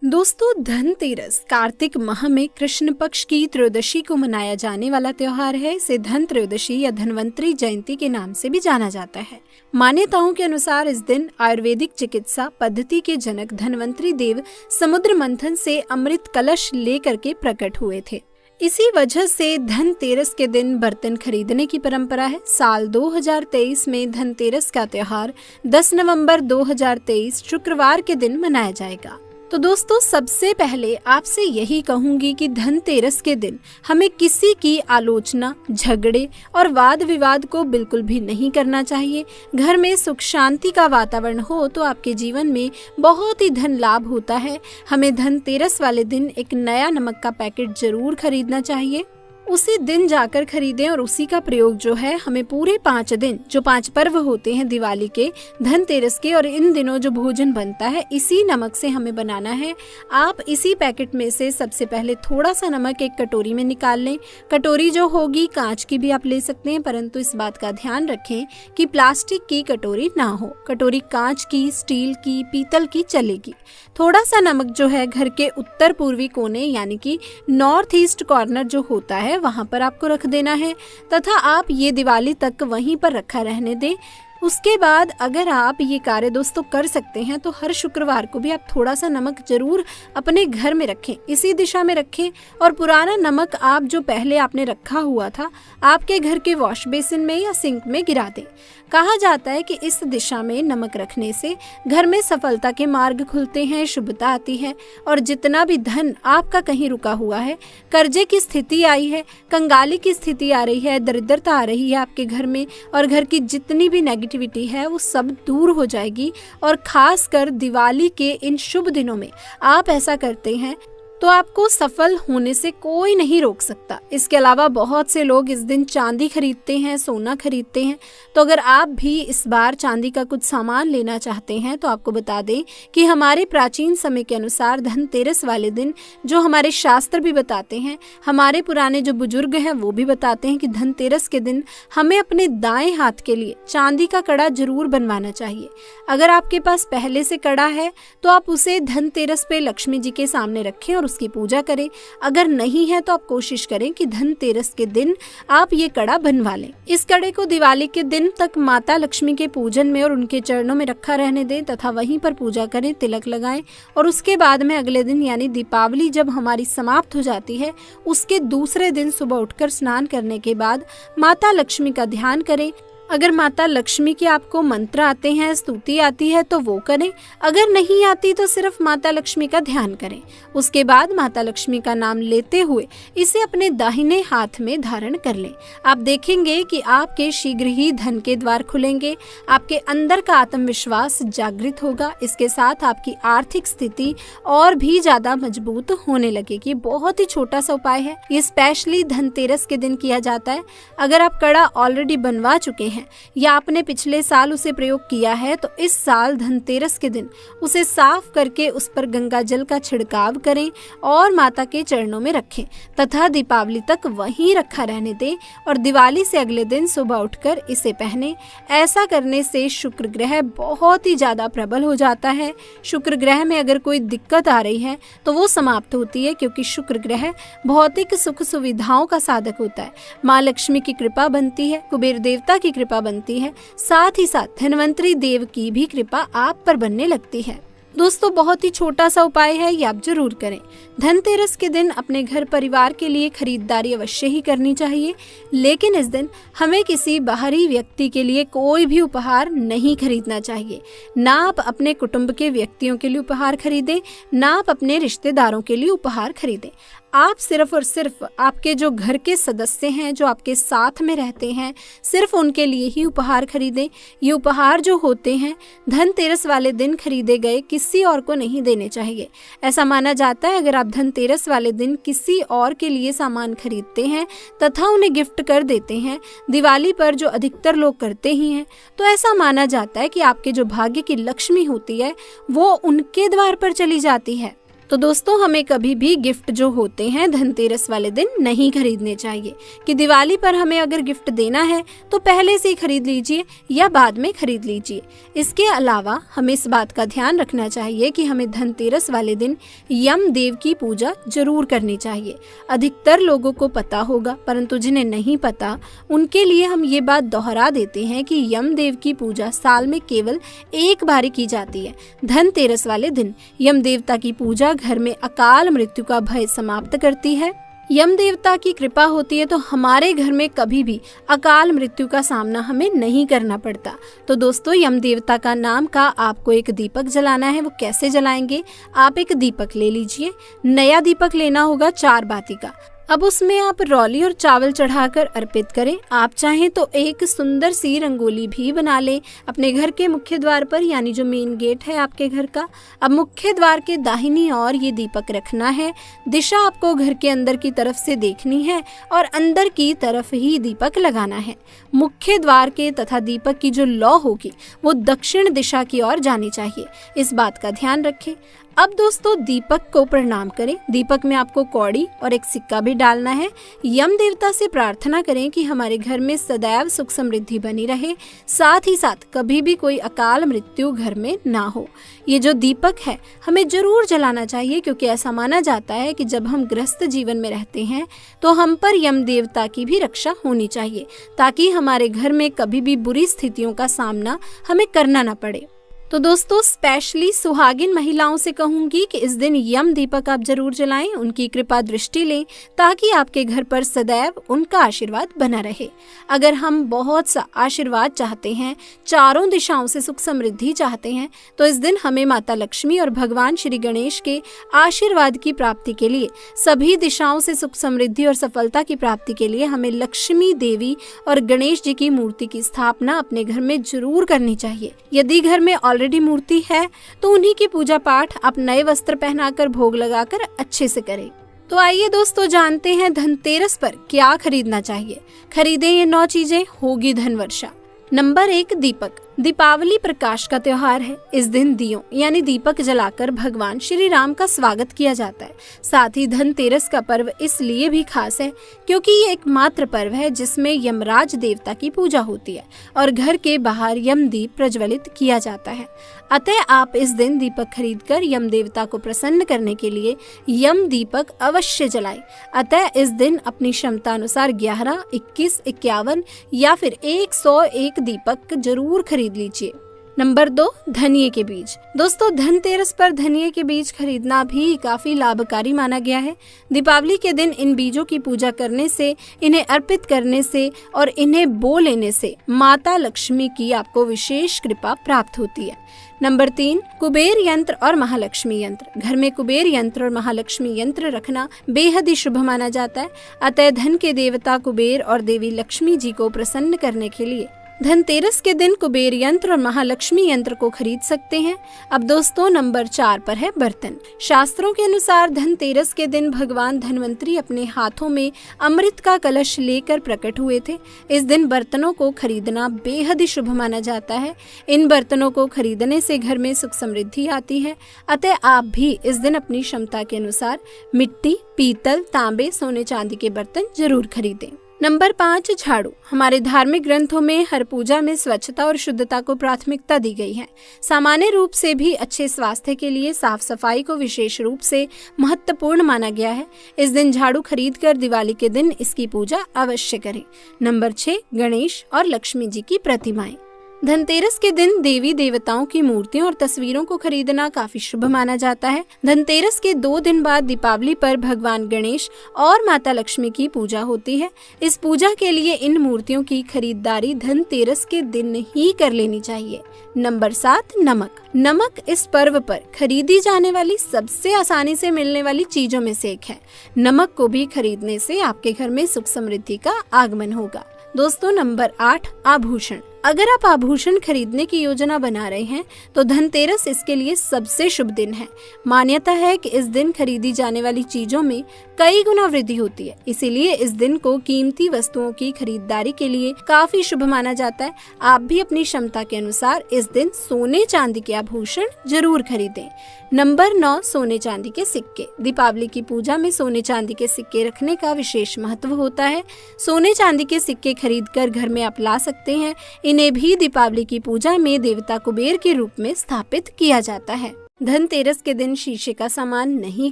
दोस्तों, धनतेरस कार्तिक माह में कृष्ण पक्ष की त्रयोदशी को मनाया जाने वाला त्योहार है। इसे धन त्रयोदशी या धन्वंतरी जयंती के नाम से भी जाना जाता है। मान्यताओं के अनुसार इस दिन आयुर्वेदिक चिकित्सा पद्धति के जनक धन्वंतरी देव समुद्र मंथन से अमृत कलश लेकर के प्रकट हुए थे। इसी वजह से धनतेरस के दिन बर्तन खरीदने की परंपरा है। साल 2023 में धनतेरस का त्योहार 10 नवंबर 2023 शुक्रवार के दिन मनाया जाएगा। तो दोस्तों, सबसे पहले आपसे यही कहूंगी कि धनतेरस के दिन हमें किसी की आलोचना, झगड़े और वाद विवाद को बिल्कुल भी नहीं करना चाहिए। घर में सुख शांति का वातावरण हो तो आपके जीवन में बहुत ही धन लाभ होता है। हमें धनतेरस वाले दिन एक नया नमक का पैकेट जरूर खरीदना चाहिए। उसी दिन जाकर खरीदें और उसी का प्रयोग जो है हमें पूरे 5 दिन, जो 5 पर्व होते हैं दिवाली के, धनतेरस के और इन दिनों जो भोजन बनता है इसी नमक से हमें बनाना है। आप इसी पैकेट में से सबसे पहले थोड़ा सा नमक एक कटोरी में निकाल लें। कटोरी जो होगी कांच की भी आप ले सकते हैं, परंतु इस बात का ध्यान रखें कि प्लास्टिक की कटोरी ना हो। कटोरी कांच की, स्टील की, पीतल की चलेगी। थोड़ा सा नमक जो है घर के उत्तर पूर्वी कोने यानी कि नॉर्थ ईस्ट कॉर्नर जो होता है वहां पर आपको रख देना है तथा आप ये दिवाली तक वहीं पर रखा रहने दें। उसके बाद अगर आप ये कार्य दोस्तों कर सकते हैं तो हर शुक्रवार को भी आप थोड़ा सा नमक जरूर अपने घर में रखें, इसी दिशा में रखें और पुराना नमक आप जो पहले आपने रखा हुआ था आपके घर के वॉश बेसिन में या सिंक में गिरा दें। कहा जाता है कि इस दिशा में नमक रखने से घर में सफलता के मार्ग खुलते हैं, शुभता आती है और जितना भी धन आपका कहीं रुका हुआ है, कर्जे की स्थिति आई है, कंगाली की स्थिति आ रही है, दरिद्रता आ रही है आपके घर में और घर की जितनी भी नेगेटिविटी है वो सब दूर हो जाएगी। और खास कर दिवाली के इन शुभ दिनों में आप ऐसा करते हैं तो आपको सफल होने से कोई नहीं रोक सकता। इसके अलावा बहुत से लोग इस दिन चांदी खरीदते हैं, सोना खरीदते हैं। तो अगर आप भी इस बार चांदी का कुछ सामान लेना चाहते हैं तो आपको बता दें कि हमारे प्राचीन समय के अनुसार धनतेरस वाले दिन जो हमारे शास्त्र भी बताते हैं, हमारे पुराने जो बुजुर्ग हैं वो भी बताते हैं कि धनतेरस के दिन हमें अपने दाएं हाथ के लिए चांदी का कड़ा जरूर बनवाना चाहिए। अगर आपके पास पहले से कड़ा है तो आप उसे धनतेरस पे लक्ष्मी जी के सामने रखें और उसकी पूजा करें। अगर नहीं है तो आप कोशिश करें कि धनतेरस के दिन आप ये कड़ा बनवा लें। इस कड़े को दिवाली के दिन तक माता लक्ष्मी के पूजन में और उनके चरणों में रखा रहने दें तथा वहीं पर पूजा करें, तिलक लगाएं और उसके बाद में अगले दिन यानी दीपावली जब हमारी समाप्त हो जाती है उसके दूसरे दिन सुबह उठकर स्नान करने के बाद माता लक्ष्मी का ध्यान करें। अगर माता लक्ष्मी के आपको मंत्र आते हैं, स्तुति आती है तो वो करें। अगर नहीं आती तो सिर्फ माता लक्ष्मी का ध्यान करें। उसके बाद माता लक्ष्मी का नाम लेते हुए इसे अपने दाहिने हाथ में धारण कर लें। आप देखेंगे कि आपके शीघ्र ही धन के द्वार खुलेंगे, आपके अंदर का आत्मविश्वास जागृत होगा। इसके साथ आपकी आर्थिक स्थिति और भी ज्यादा मजबूत होने लगेगी। बहुत ही छोटा सा उपाय है, ये स्पेशली धनतेरस के दिन किया जाता है। अगर आप कड़ा ऑलरेडी बनवा चुके हैं या आपने पिछले साल उसे प्रयोग किया है तो इस साल धनतेरस के दिन उसे साफ करके उस पर गंगा जल का छिड़काव करें और माता के चरणों में रखें तथा दीपावली तक वहीं रखा रहने दें और दिवाली से अगले दिन सुबह उठकर इसे पहने। ऐसा करने से शुक्र ग्रह बहुत ही ज्यादा प्रबल हो जाता है। शुक्र ग्रह में अगर कोई दिक्कत आ रही है तो वो समाप्त होती है, क्योंकि शुक्र ग्रह भौतिक सुख सुविधाओं का साधक होता है। माँ लक्ष्मी की कृपा बनती है, कुबेर देवता की कृपा बनती है, साथ ही साथ धन्वंतरी देव की भी कृपा आप पर बनने लगती है। दोस्तों, बहुत ही छोटा सा उपाय है, ये आप जरूर करें। धनतेरस के दिन अपने घर परिवार के लिए खरीदारी अवश्य ही करनी चाहिए, लेकिन इस दिन हमें किसी बाहरी व्यक्ति के लिए कोई भी उपहार नहीं खरीदना चाहिए। ना आप अपने कुटुंब के व्यक्तियों के लिए उपहार खरीदें, ना आप अपने रिश्तेदारों के लिए उपहार खरीदें। आप सिर्फ और सिर्फ आपके जो घर के सदस्य हैं, जो आपके साथ में रहते हैं, सिर्फ उनके लिए ही उपहार खरीदें। ये उपहार जो होते हैं धनतेरस वाले दिन खरीदे गए किसी और को नहीं देने चाहिए। ऐसा माना जाता है अगर आप धनतेरस वाले दिन किसी और के लिए सामान खरीदते हैं तथा उन्हें गिफ्ट कर देते हैं, दिवाली पर जो अधिकतर लोग करते ही हैं, तो ऐसा माना जाता है कि आपके जो भाग्य की लक्ष्मी होती है वो उनके द्वार पर चली जाती है। तो दोस्तों हमें कभी भी गिफ्ट जो होते हैं धनतेरस वाले दिन नहीं खरीदने चाहिए कि दिवाली पर हमें अगर गिफ्ट देना है तो पहले से ही खरीद लीजिए या बाद में खरीद लीजिए। इसके अलावा हमें इस बात का ध्यान रखना चाहिए कि हमें धनतेरस वाले दिन यम देव की पूजा जरूर करनी चाहिए। अधिकतर लोगों को पता होगा, परंतु जिन्हें नहीं पता उनके लिए हम ये बात दोहरा देते हैं कि यम देव की पूजा साल में केवल एक बार ही की जाती है। धनतेरस वाले दिन यम देवता की पूजा घर में अकाल मृत्यु का भय समाप्त करती है। यम देवता की कृपा होती है तो हमारे घर में कभी भी अकाल मृत्यु का सामना हमें नहीं करना पड़ता। तो दोस्तों यम देवता का नाम का आपको एक दीपक जलाना है। वो कैसे जलाएंगे? आप एक दीपक ले लीजिए, नया दीपक लेना होगा 4 बाती का। अब उसमें आप रौली और चावल चढ़ाकर अर्पित करें। आप चाहें तो एक सुंदर सी रंगोली भी बना लें अपने घर के मुख्य द्वार पर, यानी जो मेन गेट है आपके घर का। अब मुख्य द्वार के दाहिनी ओर ये दीपक रखना है। दिशा आपको घर के अंदर की तरफ से देखनी है और अंदर की तरफ ही दीपक लगाना है। मुख्य द्वार के तथा दीपक की जो लौ होगी वो दक्षिण दिशा की ओर जानी चाहिए। इस बात का ध्यान रखें। अब दोस्तों दीपक को प्रणाम करें। दीपक में आपको कौड़ी और एक सिक्का भी डालना है। यम देवता से प्रार्थना करें कि हमारे घर में सदैव सुख समृद्धि बनी रहे, साथ ही साथ कभी भी कोई अकाल मृत्यु घर में ना हो। ये जो दीपक है हमें जरूर जलाना चाहिए, क्योंकि ऐसा माना जाता है कि जब हम गृहस्थ जीवन में रहते हैं तो हम पर यम देवता की भी रक्षा होनी चाहिए, ताकि हमारे घर में कभी भी बुरी स्थितियों का सामना हमें करना न पड़े। तो दोस्तों स्पेशली सुहागिन महिलाओं से कहूंगी कि इस दिन यम दीपक आप जरूर जलाएं, उनकी कृपा दृष्टि लें, ताकि आपके घर पर सदैव उनका आशीर्वाद बना रहे। अगर हम बहुत सा आशीर्वाद चाहते हैं, चारों दिशाओं से सुख समृद्धि चाहते हैं, तो इस दिन हमें माता लक्ष्मी और भगवान श्री गणेश के आशीर्वाद की प्राप्ति के लिए, सभी दिशाओं से सुख समृद्धि और सफलता की प्राप्ति के लिए हमें लक्ष्मी देवी और गणेश जी की मूर्ति की स्थापना अपने घर में जरूर करनी चाहिए। यदि घर में ऑलरेडी मूर्ति है तो उन्हीं की पूजा पाठ आप नए वस्त्र पहनाकर भोग लगाकर अच्छे से करें। तो आइए दोस्तों जानते हैं धनतेरस पर क्या खरीदना चाहिए। खरीदें ये 9 चीजें, होगी धन वर्षा। नंबर 1 दीपक। दीपावली प्रकाश का त्योहार है। इस दिन दियों यानी दीपक जलाकर भगवान श्री राम का स्वागत किया जाता है। साथ ही धनतेरस का पर्व इसलिए भी खास है क्योंकि ये एकमात्र पर्व है जिसमें यमराज देवता की पूजा होती है और घर के बाहर यम दीप प्रज्वलित किया जाता है। अतः आप इस दिन दीपक खरीदकर यम देवता को प्रसन्न करने के लिए यम दीपक अवश्य जलाएं। अतः इस दिन अपनी क्षमता अनुसार 11, 21, 51 या फिर 101 दीपक जरूर खरीद लीजिए। नंबर 2 धनिये के बीज। दोस्तों धनतेरस पर धनिये के बीज खरीदना भी काफी लाभकारी माना गया है। दीपावली के दिन इन बीजों की पूजा करने से, इन्हें अर्पित करने से और इन्हें बो लेने से माता लक्ष्मी की आपको विशेष कृपा प्राप्त होती है। नंबर 3 कुबेर यंत्र और महालक्ष्मी यंत्र। घर में कुबेर यंत्र और महालक्ष्मी यंत्र रखना बेहद ही शुभ माना जाता है। अतः धन के देवता कुबेर और देवी लक्ष्मी जी को प्रसन्न करने के लिए धनतेरस के दिन कुबेर यंत्र और महालक्ष्मी यंत्र को खरीद सकते हैं। अब दोस्तों नंबर 4 पर है बर्तन। शास्त्रों के अनुसार धनतेरस के दिन भगवान धन्वंतरी अपने हाथों में अमृत का कलश लेकर प्रकट हुए थे। इस दिन बर्तनों को खरीदना बेहद ही शुभ माना जाता है। इन बर्तनों को खरीदने से घर में सुख समृद्धि आती है। अतः आप भी इस दिन अपनी क्षमता के अनुसार मिट्टी, पीतल, तांबे, सोने चांदी के बर्तन जरूर खरीदें। नंबर 5 झाड़ू। हमारे धार्मिक ग्रंथों में हर पूजा में स्वच्छता और शुद्धता को प्राथमिकता दी गई है। सामान्य रूप से भी अच्छे स्वास्थ्य के लिए साफ सफाई को विशेष रूप से महत्वपूर्ण माना गया है। इस दिन झाड़ू खरीदकर दिवाली के दिन इसकी पूजा अवश्य करें। नंबर 6 गणेश और लक्ष्मी जी की प्रतिमाएं। धनतेरस के दिन देवी देवताओं की मूर्तियों और तस्वीरों को खरीदना काफी शुभ माना जाता है। धनतेरस के 2 दिन बाद दीपावली पर भगवान गणेश और माता लक्ष्मी की पूजा होती है। इस पूजा के लिए इन मूर्तियों की खरीदारी धनतेरस के दिन ही कर लेनी चाहिए। नंबर 7 नमक। नमक इस पर्व पर खरीदी जाने वाली सबसे आसानी से मिलने वाली चीजों में से एक है। नमक को भी खरीदने से आपके घर में सुख समृद्धि का आगमन होगा। दोस्तों नंबर 8 आभूषण। अगर आप आभूषण खरीदने की योजना बना रहे हैं तो धनतेरस इसके लिए सबसे शुभ दिन है। मान्यता है कि इस दिन खरीदी जाने वाली चीजों में कई गुना वृद्धि होती है, इसीलिए इस दिन को कीमती वस्तुओं की खरीदारी के लिए काफी शुभ माना जाता है। आप भी अपनी क्षमता के अनुसार इस दिन सोने चांदी के आभूषण जरूर खरीदें। नंबर 9, सोने चांदी के सिक्के। दीपावली की पूजा में सोने चांदी के सिक्के रखने का विशेष महत्व होता है। सोने चांदी के सिक्के खरीदकर घर में आप ला सकते हैं। इन्हें भी दीपावली की पूजा में देवता कुबेर के रूप में स्थापित किया जाता है। धनतेरस के दिन शीशे का सामान नहीं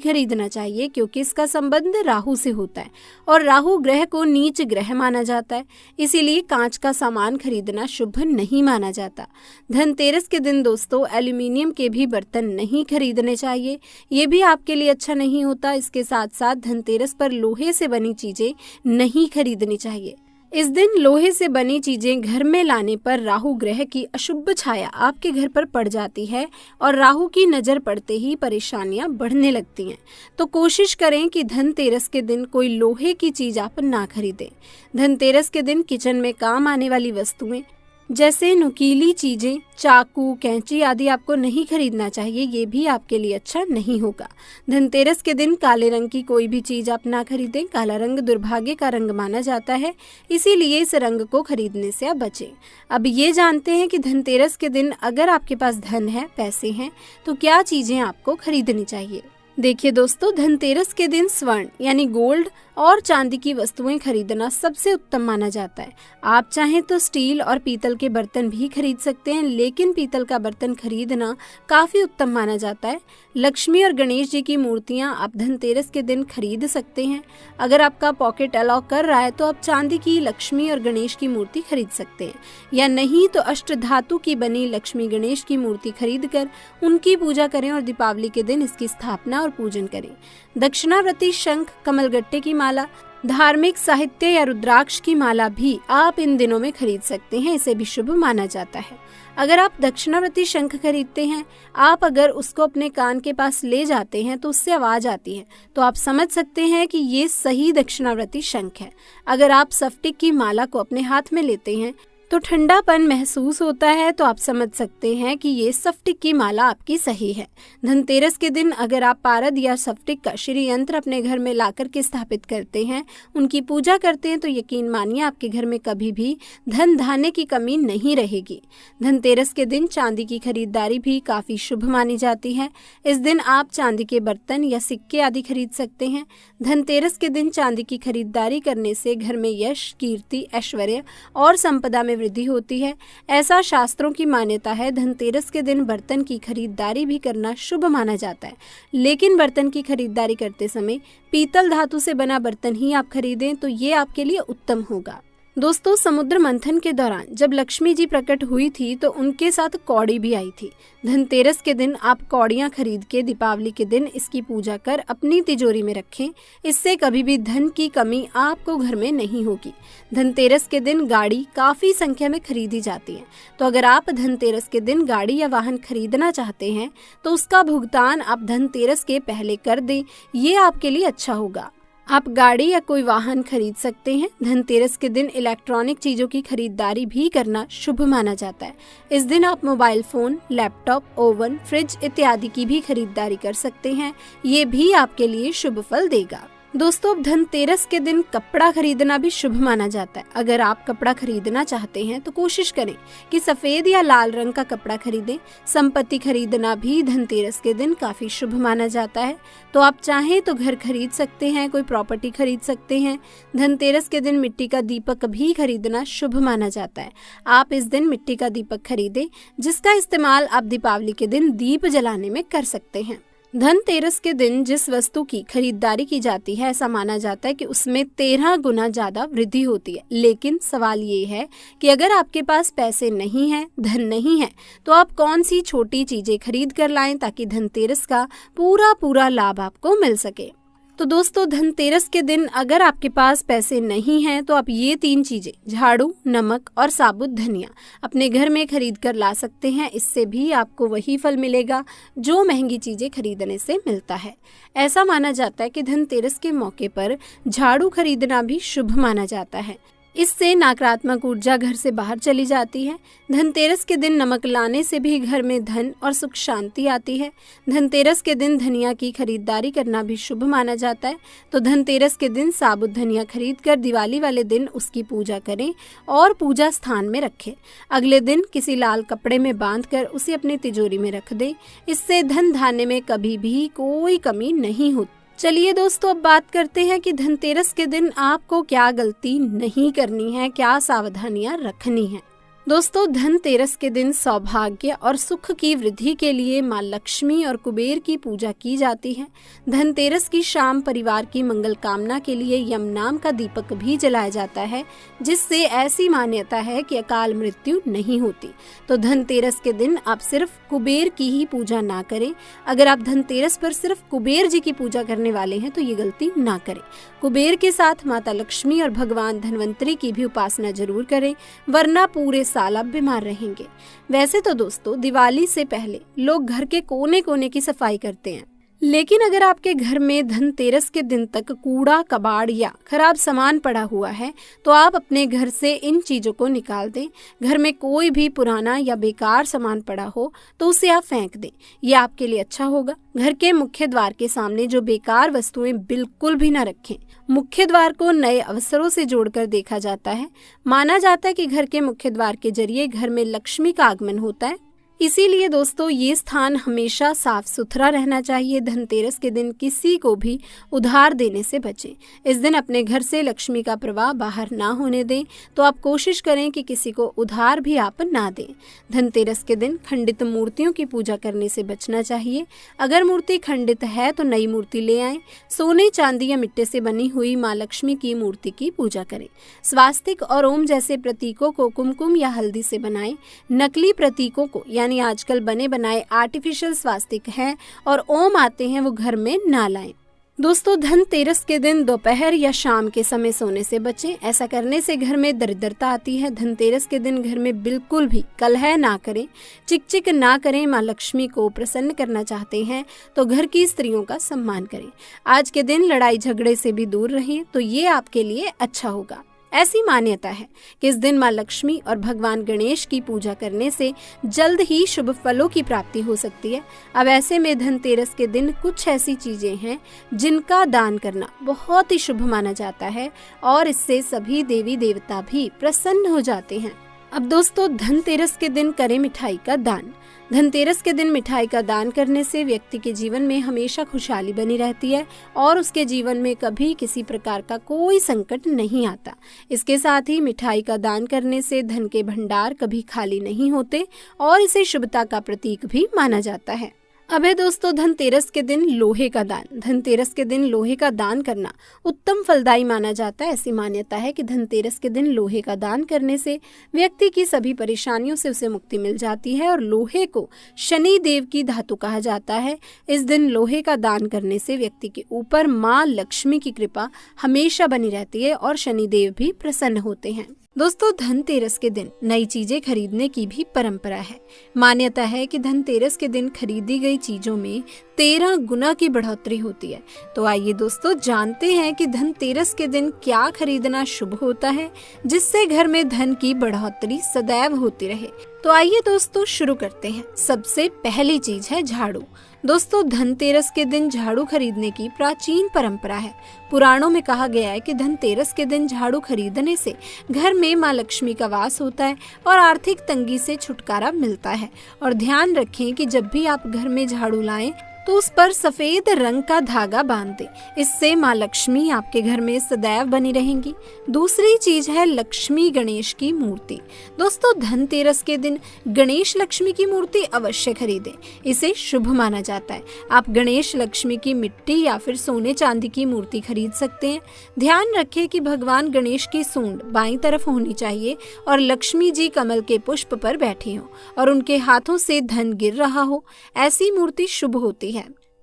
खरीदना चाहिए क्योंकि इसका संबंध राहु से होता है और राहु ग्रह को नीच ग्रह माना जाता है, इसीलिए कांच का सामान खरीदना शुभ नहीं माना जाता। धनतेरस के दिन दोस्तों एल्यूमिनियम के भी बर्तन नहीं खरीदने चाहिए, ये भी आपके लिए अच्छा नहीं होता। इसके साथ साथ धनतेरस पर लोहे से बनी चीजें नहीं खरीदनी चाहिए। इस दिन लोहे से बनी चीजें घर में लाने पर राहु ग्रह की अशुभ छाया आपके घर पर पड़ जाती है और राहु की नजर पड़ते ही परेशानियां बढ़ने लगती हैं। तो कोशिश करें कि धनतेरस के दिन कोई लोहे की चीज आप ना खरीदें। धनतेरस के दिन किचन में काम आने वाली वस्तुएं जैसे नुकीली चीजें, चाकू, कैंची आदि आपको नहीं खरीदना चाहिए, ये भी आपके लिए अच्छा नहीं होगा। धनतेरस के दिन काले रंग की कोई भी चीज आप ना खरीदें। काला रंग दुर्भाग्य का रंग माना जाता है, इसीलिए इस रंग को खरीदने से आप बचें। अब ये जानते हैं कि धनतेरस के दिन अगर आपके पास धन है, पैसे हैं, तो क्या चीजें आपको खरीदनी चाहिए। देखिए दोस्तों, धनतेरस के दिन स्वर्ण यानी गोल्ड और चांदी की वस्तुएं खरीदना सबसे उत्तम माना जाता है। आप चाहें तो स्टील और पीतल के बर्तन भी खरीद सकते हैं, लेकिन पीतल का बर्तन खरीदना काफी उत्तम माना जाता है। लक्ष्मी और गणेश जी की मूर्तियां आप धनतेरस के दिन खरीद सकते हैं। अगर आपका पॉकेट अलाउ कर रहा है तो आप चांदी की लक्ष्मी और गणेश की मूर्ति खरीद सकते हैं, या नहीं तो अष्ट धातु की बनी लक्ष्मी गणेश की मूर्ति खरीद कर उनकी पूजा करें और दीपावली के दिन इसकी स्थापना और पूजन करें। दक्षिणावर्ती शंख, कमलगट्टे की माला, धार्मिक साहित्य या रुद्राक्ष की माला भी आप इन दिनों में खरीद सकते हैं, इसे भी शुभ माना जाता है। अगर आप दक्षिणावर्ती शंख खरीदते हैं, आप अगर उसको अपने कान के पास ले जाते हैं तो उससे आवाज आती है, तो आप समझ सकते हैं कि ये सही दक्षिणावर्ती शंख है। अगर आप स्फटिक की माला को अपने हाथ में लेते हैं तो ठंडापन महसूस होता है, तो आप समझ सकते हैं कि ये स्फटिक की माला आपकी सही है। धनतेरस के दिन अगर आप पारद या स्फटिक का श्री यंत्र अपने घर में लाकर के स्थापित करते हैं, उनकी पूजा करते हैं, तो यकीन मानिए आपके घर में कभी भी धन धान्य की कमी नहीं रहेगी। धनतेरस के दिन चांदी की खरीदारी भी काफी शुभ मानी जाती है। इस दिन आप चांदी के बर्तन या सिक्के आदि खरीद सकते हैं। धनतेरस के दिन चांदी की खरीदारी करने से घर में यश, कीर्ति, ऐश्वर्य और संपदा में वृद्धि होती है, ऐसा शास्त्रों की मान्यता है। धनतेरस के दिन बर्तन की खरीदारी भी करना शुभ माना जाता है, लेकिन बर्तन की खरीदारी करते समय पीतल धातु से बना बर्तन ही आप खरीदें, तो ये आपके लिए उत्तम होगा। दोस्तों, समुद्र मंथन के दौरान जब लक्ष्मी जी प्रकट हुई थी तो उनके साथ कौड़ी भी आई थी। धनतेरस के दिन आप कौड़ियां खरीद के दीपावली के दिन इसकी पूजा कर अपनी तिजोरी में रखें, इससे कभी भी धन की कमी आपको घर में नहीं होगी। धनतेरस के दिन गाड़ी काफी संख्या में खरीदी जाती है, तो अगर आप धनतेरस के दिन गाड़ी या वाहन खरीदना चाहते हैं तो उसका भुगतान आप धनतेरस के पहले कर दें, ये आपके लिए अच्छा होगा। आप गाड़ी या कोई वाहन खरीद सकते हैं। धनतेरस के दिन इलेक्ट्रॉनिक चीजों की खरीदारी भी करना शुभ माना जाता है। इस दिन आप mobile phone, laptop, oven, fridge इत्यादि की भी खरीदारी कर सकते हैं, ये भी आपके लिए शुभ फल देगा। दोस्तों, धनतेरस के दिन कपड़ा खरीदना भी शुभ माना जाता है। अगर आप कपड़ा खरीदना चाहते हैं तो कोशिश करें कि सफेद या लाल रंग का कपड़ा खरीदें। संपत्ति खरीदना भी धनतेरस के दिन काफी शुभ माना जाता है, तो आप चाहें तो घर खरीद सकते हैं, कोई प्रॉपर्टी खरीद सकते हैं। धनतेरस के दिन मिट्टी का दीपक भी खरीदना शुभ माना जाता है। आप इस दिन मिट्टी का दीपक खरीदें, जिसका इस्तेमाल आप दीपावली के दिन दीप जलाने में कर सकते हैं। धनतेरस के दिन जिस वस्तु की खरीदारी की जाती है, ऐसा माना जाता है कि उसमें 13 गुना ज्यादा वृद्धि होती है। लेकिन सवाल ये है कि अगर आपके पास पैसे नहीं हैं, धन नहीं है, तो आप कौन सी छोटी चीजें खरीद कर लाएं ताकि धनतेरस का पूरा लाभ आपको मिल सके। तो दोस्तों, धनतेरस के दिन अगर आपके पास पैसे नहीं हैं तो आप ये 3 चीजें, झाड़ू, नमक और साबुत धनिया, अपने घर में खरीद कर ला सकते हैं। इससे भी आपको वही फल मिलेगा जो महंगी चीजें खरीदने से मिलता है। ऐसा माना जाता है कि धनतेरस के मौके पर झाड़ू खरीदना भी शुभ माना जाता है। इससे नकारात्मक ऊर्जा घर से बाहर चली जाती है। धनतेरस के दिन नमक लाने से भी घर में धन और सुख शांति आती है। धनतेरस के दिन धनिया की खरीदारी करना भी शुभ माना जाता है। तो धनतेरस के दिन साबुत धनिया खरीद कर दिवाली वाले दिन उसकी पूजा करें और पूजा स्थान में रखें। अगले दिन किसी लाल कपड़े में बांधकर उसे अपनी तिजोरी में रख दें। इससे धन धान्य में कभी भी कोई कमी नहीं होती। चलिए दोस्तों, अब बात करते हैं कि धनतेरस के दिन आपको क्या गलती नहीं करनी है, क्या सावधानियां रखनी है। दोस्तों, धनतेरस के दिन सौभाग्य और सुख की वृद्धि के लिए माँ लक्ष्मी और कुबेर की पूजा की जाती है। धनतेरस की शाम परिवार की मंगल कामना के लिए यम नाम का दीपक भी जलाया जाता है, जिससे ऐसी मान्यता है कि अकाल मृत्यु नहीं होती। तो धनतेरस के दिन आप सिर्फ कुबेर की ही पूजा ना करें। अगर आप धनतेरस पर सिर्फ कुबेर जी की पूजा करने वाले हैं तो ये गलती ना करें। कुबेर के साथ माता लक्ष्मी और भगवान धन्वंतरी की भी उपासना जरूर करें, वरना पूरे साल आप बीमार रहेंगे। वैसे तो दोस्तों, दिवाली से पहले लोग घर के कोने कोने की सफाई करते हैं, लेकिन अगर आपके घर में धनतेरस के दिन तक कूड़ा कबाड़ या खराब सामान पड़ा हुआ है तो आप अपने घर से इन चीजों को निकाल दें। घर में कोई भी पुराना या बेकार सामान पड़ा हो तो उसे आप फेंक दें, ये आपके लिए अच्छा होगा। घर के मुख्य द्वार के सामने जो बेकार वस्तुएं बिल्कुल भी न रखें। मुख्य द्वार को नए अवसरों से जोड़कर देखा जाता है। माना जाता है कि घर के मुख्य द्वार के जरिए घर में लक्ष्मी का आगमन होता है। इसीलिए दोस्तों, ये स्थान हमेशा साफ सुथरा रहना चाहिए। धनतेरस के दिन किसी को भी उधार देने से बचें। इस दिन अपने घर से लक्ष्मी का प्रवाह बाहर ना होने दें। तो आप कोशिश करें कि किसी को उधार भी आप ना दें। धनतेरस के दिन खंडित मूर्तियों की पूजा करने से बचना चाहिए। अगर मूर्ति खंडित है तो नई मूर्ति ले आएं। सोने, चांदी या मिट्टी से बनी हुई माँ लक्ष्मी की मूर्ति की पूजा करें। स्वास्तिक और ओम जैसे प्रतीकों को कुमकुम या हल्दी से बनाएं। नकली प्रतीकों को आजकल बने बनाए आर्टिफिशियल स्वास्तिक हैं और ओम आते हैं, वो घर में ना लाएं। दोस्तों, धनतेरस के दिन दोपहर या शाम के समय सोने से बचें। ऐसा करने से घर में दरिद्रता आती है। धनतेरस के दिन घर में बिल्कुल भी कलह ना करें, चिकचिक ना करें। माँ लक्ष्मी को प्रसन्न करना चाहते हैं तो घर की स्त्रियों का सम्मान करें। आज के दिन लड़ाई झगड़े से भी दूर रहें, तो ये आपके लिए अच्छा होगा। ऐसी मान्यता है कि इस दिन माँ लक्ष्मी और भगवान गणेश की पूजा करने से जल्द ही शुभ फलों की प्राप्ति हो सकती है। अब ऐसे में धनतेरस के दिन कुछ ऐसी चीजें हैं जिनका दान करना बहुत ही शुभ माना जाता है और इससे सभी देवी देवता भी प्रसन्न हो जाते हैं। अब दोस्तों, धनतेरस के दिन करें मिठाई का दान। धनतेरस के दिन मिठाई का दान करने से व्यक्ति के जीवन में हमेशा खुशहाली बनी रहती है और उसके जीवन में कभी किसी प्रकार का कोई संकट नहीं आता। इसके साथ ही मिठाई का दान करने से धन के भंडार कभी खाली नहीं होते और इसे शुभता का प्रतीक भी माना जाता है। अब है दोस्तों, धनतेरस के दिन लोहे का दान। धनतेरस के दिन लोहे का दान करना उत्तम फलदायी माना जाता है। ऐसी मान्यता है कि धनतेरस के दिन लोहे का दान करने से व्यक्ति की सभी परेशानियों से उसे मुक्ति मिल जाती है और लोहे को शनि देव की धातु कहा जाता है। इस दिन लोहे का दान करने से व्यक्ति के ऊपर माँ लक्ष्मी की कृपा हमेशा बनी रहती है और शनि देव भी प्रसन्न होते हैं। दोस्तों, धनतेरस के दिन नई चीजें खरीदने की भी परंपरा है। मान्यता है कि धनतेरस के दिन खरीदी गई चीजों में 13 गुना की बढ़ोतरी होती है। तो आइए दोस्तों, जानते हैं कि धनतेरस के दिन क्या खरीदना शुभ होता है जिससे घर में धन की बढ़ोतरी सदैव होती रहे। तो आइए दोस्तों, शुरू करते हैं। सबसे पहली चीज है झाड़ू। दोस्तों, धनतेरस के दिन झाड़ू खरीदने की प्राचीन परंपरा है। पुराणों में कहा गया है कि धनतेरस के दिन झाड़ू खरीदने से घर में माँ लक्ष्मी का वास होता है और आर्थिक तंगी से छुटकारा मिलता है। और ध्यान रखें कि जब भी आप घर में झाड़ू लाएं तो उस पर सफेद रंग का धागा बांध दें। इससे माँ लक्ष्मी आपके घर में सदैव बनी रहेंगी। दूसरी चीज है लक्ष्मी गणेश की मूर्ति। दोस्तों, धनतेरस के दिन गणेश लक्ष्मी की मूर्ति अवश्य खरीदें, इसे शुभ माना जाता है। आप गणेश लक्ष्मी की मिट्टी या फिर सोने चांदी की मूर्ति खरीद सकते हैं। ध्यान रखें कि भगवान गणेश की सूंड बाईं तरफ होनी चाहिए और लक्ष्मी जी कमल के पुष्प पर बैठी हो और उनके हाथों से धन गिर रहा हो। ऐसी मूर्ति शुभ होती है।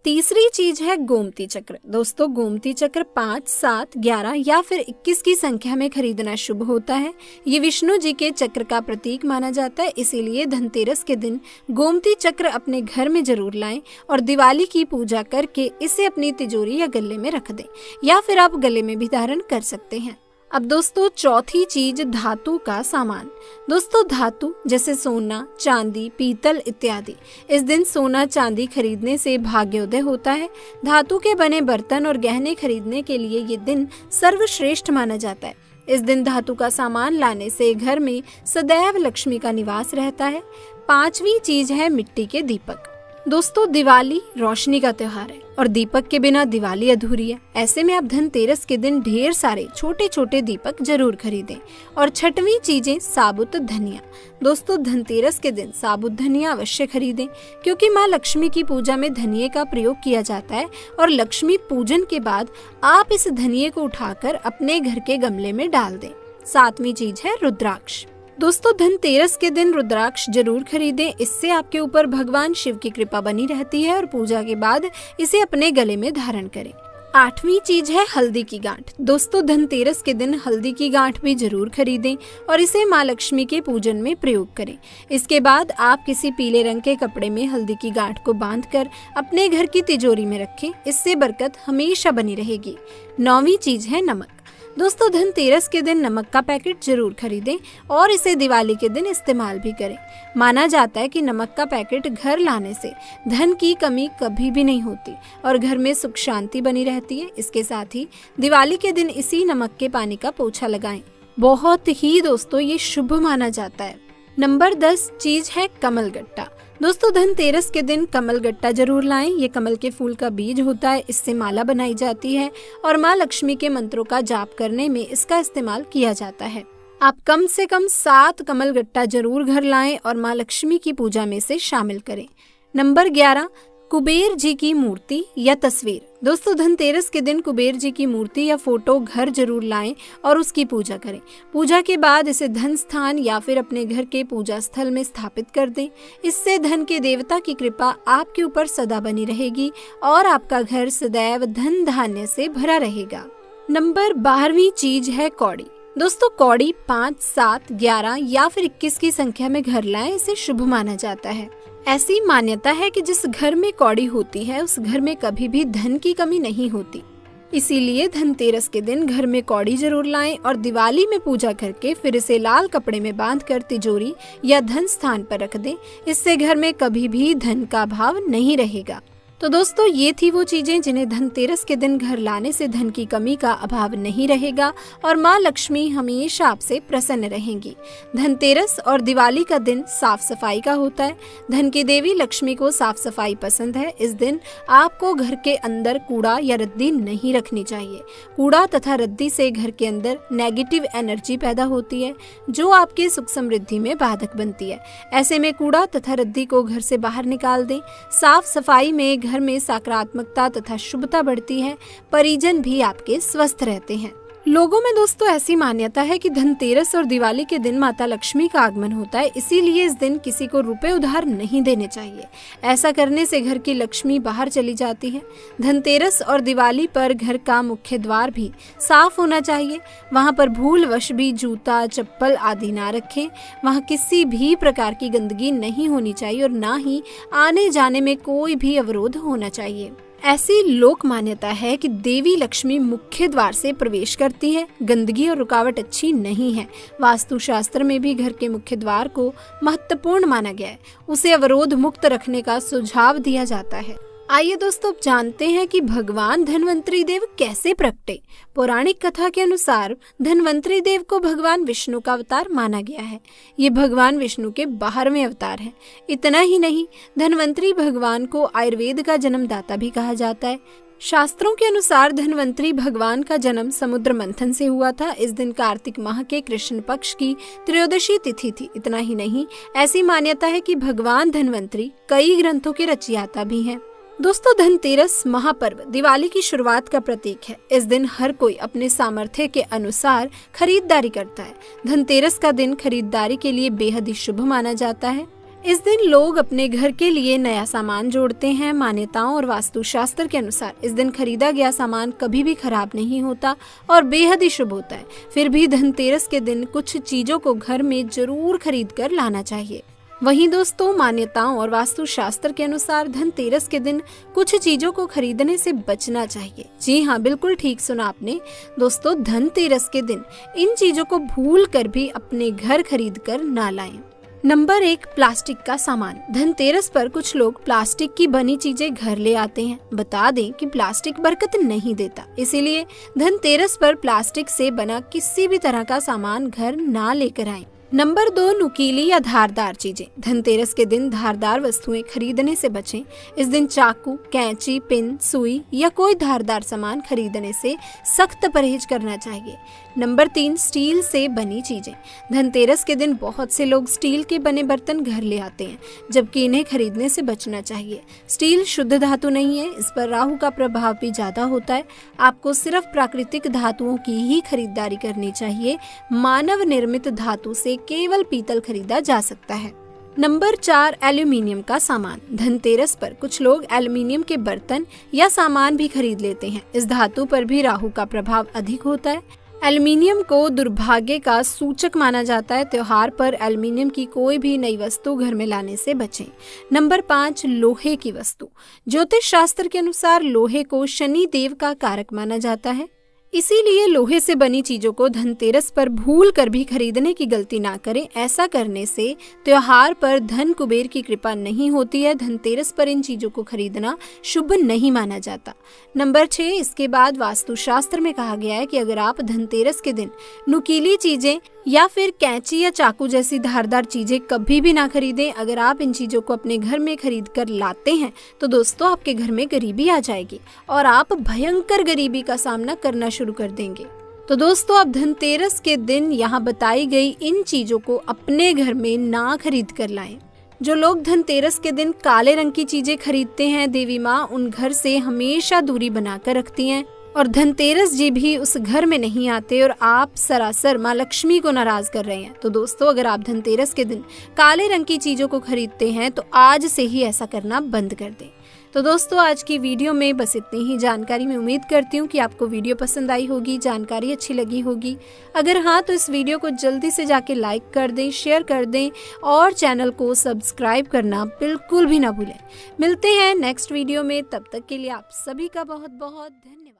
तीसरी चीज है गोमती चक्र। दोस्तों, गोमती चक्र 5, 7, 11 या फिर 21 की संख्या में खरीदना शुभ होता है। ये विष्णु जी के चक्र का प्रतीक माना जाता है, इसीलिए धनतेरस के दिन गोमती चक्र अपने घर में जरूर लाएं और दिवाली की पूजा करके इसे अपनी तिजोरी या गले में रख दें या फिर आप गले में भी धारण कर सकते हैं। अब दोस्तों चौथी चीज धातु का सामान। दोस्तों धातु जैसे सोना, चांदी, पीतल इत्यादि। इस दिन सोना चांदी खरीदने से भाग्योदय होता है। धातु के बने बर्तन और गहने खरीदने के लिए ये दिन सर्वश्रेष्ठ माना जाता है। इस दिन धातु का सामान लाने से घर में सदैव लक्ष्मी का निवास रहता है। पांचवी चीज है मिट्टी के दीपक। दोस्तों दिवाली रोशनी का त्योहार है और दीपक के बिना दिवाली अधूरी है। ऐसे में आप धनतेरस के दिन ढेर सारे छोटे छोटे दीपक जरूर खरीदें। और छठवीं चीजें साबुत धनिया। दोस्तों धनतेरस के दिन साबुत धनिया अवश्य खरीदें, क्योंकि माँ लक्ष्मी की पूजा में धनिये का प्रयोग किया जाता है और लक्ष्मी पूजन के बाद आप इस धनिये को उठाकर अपने घर के गमले में डाल दें। सातवीं चीज है रुद्राक्ष। दोस्तों धनतेरस के दिन रुद्राक्ष जरूर खरीदें, इससे आपके ऊपर भगवान शिव की कृपा बनी रहती है और पूजा के बाद इसे अपने गले में धारण करें। आठवीं चीज है हल्दी की गांठ। दोस्तों धनतेरस के दिन हल्दी की गांठ भी जरूर खरीदें और इसे माँ लक्ष्मी के पूजन में प्रयोग करें। इसके बाद आप किसी पीले रंग के कपड़े में हल्दी की गांठ को बांधकर अपने घर की तिजोरी में रखें, इससे बरकत हमेशा बनी रहेगी। नौवीं चीज है नमक। दोस्तों धनतेरस के दिन नमक का पैकेट जरूर खरीदें और इसे दिवाली के दिन इस्तेमाल भी करें। माना जाता है कि नमक का पैकेट घर लाने से धन की कमी कभी भी नहीं होती और घर में सुख शांति बनी रहती है। इसके साथ ही दिवाली के दिन इसी नमक के पानी का पोछा लगाएं। बहुत ही दोस्तों ये शुभ माना जाता है। नंबर 10 चीज है कमल गट्टा। दोस्तों धनतेरस के दिन कमल गट्टा जरूर लाएं। ये कमल के फूल का बीज होता है, इससे माला बनाई जाती है और माँ लक्ष्मी के मंत्रों का जाप करने में इसका इस्तेमाल किया जाता है। आप कम से कम 7 कमल गट्टा जरूर घर लाएं और माँ लक्ष्मी की पूजा में से शामिल करें। नंबर 11 कुबेर जी की मूर्ति या तस्वीर। दोस्तों धनतेरस के दिन कुबेर जी की मूर्ति या फोटो घर जरूर लाएं और उसकी पूजा करें। पूजा के बाद इसे धन स्थान या फिर अपने घर के पूजा स्थल में स्थापित कर दें। इससे धन के देवता की कृपा आपके ऊपर सदा बनी रहेगी और आपका घर सदैव धन धान्य से भरा रहेगा। नंबर 12वीं चीज है कौड़ी। दोस्तों कौड़ी 5, 7, 11 या फिर 21 की संख्या में घर लाएं, इसे शुभ माना जाता है। ऐसी मान्यता है कि जिस घर में कौड़ी होती है उस घर में कभी भी धन की कमी नहीं होती। इसीलिए धनतेरस के दिन घर में कौड़ी जरूर लाएं और दिवाली में पूजा करके फिर इसे लाल कपड़े में बांधकर तिजोरी या धन स्थान पर रख दें। इससे घर में कभी भी धन का अभाव नहीं रहेगा। तो दोस्तों ये थी वो चीजें जिन्हें धनतेरस के दिन घर लाने से धन की कमी का अभाव नहीं रहेगा और माँ लक्ष्मी हमेशा आपसे प्रसन्न रहेंगी। धनतेरस और दिवाली का दिन साफ सफाई का होता है। धन की देवी लक्ष्मी को साफ सफाई पसंद है। इस दिन आपको घर के अंदर कूड़ा या रद्दी नहीं रखनी चाहिए। कूड़ा तथा रद्दी से घर के अंदर नेगेटिव एनर्जी पैदा होती है जो आपके सुख समृद्धि में बाधक बनती है। ऐसे में कूड़ा तथा रद्दी को घर से बाहर निकाल दें। साफ सफाई में घर में सकारात्मकता तथा शुभता बढ़ती है। परिजन भी आपके स्वस्थ रहते हैं। लोगों में दोस्तों ऐसी मान्यता है कि धनतेरस और दिवाली के दिन माता लक्ष्मी का आगमन होता है, इसीलिए इस दिन किसी को रुपए उधार नहीं देने चाहिए। ऐसा करने से घर की लक्ष्मी बाहर चली जाती है। धनतेरस और दिवाली पर घर का मुख्य द्वार भी साफ होना चाहिए। वहां पर भूलवश भी जूता, चप्पल आदि ना रखें। वहां किसी भी प्रकार की गंदगी नहीं होनी चाहिए और ना ही आने जाने में कोई भी अवरोध होना चाहिए। ऐसी लोक मान्यता है कि देवी लक्ष्मी मुख्य द्वार से प्रवेश करती है। गंदगी और रुकावट अच्छी नहीं है। वास्तु शास्त्र में भी घर के मुख्य द्वार को महत्वपूर्ण माना गया है। उसे अवरोध मुक्त रखने का सुझाव दिया जाता है। आइए दोस्तों जानते हैं कि भगवान धन्वंतरी देव कैसे प्रकटे। पौराणिक कथा के अनुसार धन्वंतरी देव को भगवान विष्णु का अवतार माना गया है। ये भगवान विष्णु के 12वें अवतार हैं। इतना ही नहीं, धन्वंतरी भगवान को आयुर्वेद का जन्मदाता भी कहा जाता है। शास्त्रों के अनुसार धन्वंतरी भगवान का जन्म समुद्र मंथन से हुआ था। इस दिन कार्तिक माह के कृष्ण पक्ष की त्रयोदशी तिथि थी। इतना ही नहीं, ऐसी मान्यता है कि भगवान धन्वंतरी कई ग्रंथों के रचयिता भी हैं। दोस्तों धनतेरस महापर्व दिवाली की शुरुआत का प्रतीक है। इस दिन हर कोई अपने सामर्थ्य के अनुसार खरीदारी करता है। धनतेरस का दिन खरीदारी के लिए बेहद ही शुभ माना जाता है। इस दिन लोग अपने घर के लिए नया सामान जोड़ते हैं। मान्यताओं और वास्तुशास्त्र के अनुसार इस दिन खरीदा गया सामान कभी भी खराब नहीं होता और बेहद ही शुभ होता है। फिर भी धनतेरस के दिन कुछ चीजों को घर में जरूर खरीद कर लाना चाहिए। वहीं दोस्तों मान्यताओं और वास्तुशास्त्र के अनुसार धनतेरस के दिन कुछ चीजों को खरीदने से बचना चाहिए। जी हाँ, बिल्कुल ठीक सुना आपने। दोस्तों धनतेरस के दिन इन चीजों को भूल कर भी अपने घर खरीद कर ना लाएं। नंबर 1, प्लास्टिक का सामान। धनतेरस पर कुछ लोग प्लास्टिक की बनी चीजें घर ले आते हैं। बता दें कि प्लास्टिक बरकत नहीं देता, इसीलिए धनतेरस पर प्लास्टिक से बना किसी भी तरह का सामान घर ना लेकर आएं। नंबर 2, नुकीली या धारदार चीजें। धनतेरस के दिन धारदार वस्तुएं खरीदने से बचें। इस दिन चाकू, कैंची, पिन, सुई या कोई धारदार सामान खरीदने से सख्त परहेज करना चाहिए। नंबर 3, स्टील से बनी चीजें। धनतेरस के दिन बहुत से लोग स्टील के बने बर्तन घर ले आते हैं, जबकि इन्हें खरीदने से बचना चाहिए। स्टील शुद्ध धातु नहीं है, इस पर राहु का प्रभाव भी ज्यादा होता है। आपको सिर्फ प्राकृतिक धातुओं की ही खरीदारी करनी चाहिए। मानव निर्मित धातु से केवल पीतल खरीदा जा सकता है। नंबर 4, एल्यूमिनियम का सामान। धनतेरस पर कुछ लोग एल्यूमिनियम के बर्तन या सामान भी खरीद लेते हैं। इस धातु पर भी राहु का प्रभाव अधिक होता है। एल्यूमिनियम को दुर्भाग्य का सूचक माना जाता है। त्योहार पर एल्यूमिनियम की कोई भी नई वस्तु घर में लाने से बचें। नंबर 5, लोहे की वस्तु। ज्योतिष शास्त्र के अनुसार लोहे को शनि देव का कारक माना जाता है, इसीलिए लोहे से बनी चीजों को धनतेरस पर भूल कर भी खरीदने की गलती ना करें। ऐसा करने से त्योहार पर धन कुबेर की कृपा नहीं होती है। धनतेरस पर इन चीजों को खरीदना शुभ नहीं माना जाता। नंबर 6, इसके बाद वास्तुशास्त्र में कहा गया है कि अगर आप धनतेरस के दिन नुकीली चीजें या फिर कैंची या चाकू जैसी धारदार चीजें कभी भी ना खरीदें। अगर आप इन चीजों को अपने घर में खरीद कर लाते हैं तो दोस्तों आपके घर में गरीबी आ जाएगी और आप भयंकर गरीबी का सामना करना शुरू कर देंगे। तो दोस्तों आप धनतेरस के दिन यहाँ बताई गई इन चीजों को अपने घर में ना खरीद कर लाएं। जो लोग धनतेरस के दिन काले रंग की चीजें खरीदते हैं, देवी माँ उन घर से हमेशा दूरी बनाकर रखती हैं और धनतेरस जी भी उस घर में नहीं आते और आप सरासर माँ लक्ष्मी को नाराज कर रहे हैं। तो दोस्तों अगर आप धनतेरस के दिन काले रंग की चीजों को खरीदते हैं तो आज से ही ऐसा करना बंद कर दें। तो दोस्तों आज की वीडियो में बस इतनी ही जानकारी। मैं उम्मीद करती हूँ कि आपको वीडियो पसंद आई होगी, जानकारी अच्छी लगी होगी। अगर हाँ तो इस वीडियो को जल्दी से जाके लाइक कर दें, शेयर कर दें और चैनल को सब्सक्राइब करना बिल्कुल भी ना भूलें। मिलते हैं नेक्स्ट वीडियो में, तब तक के लिए आप सभी का बहुत बहुत धन्यवाद।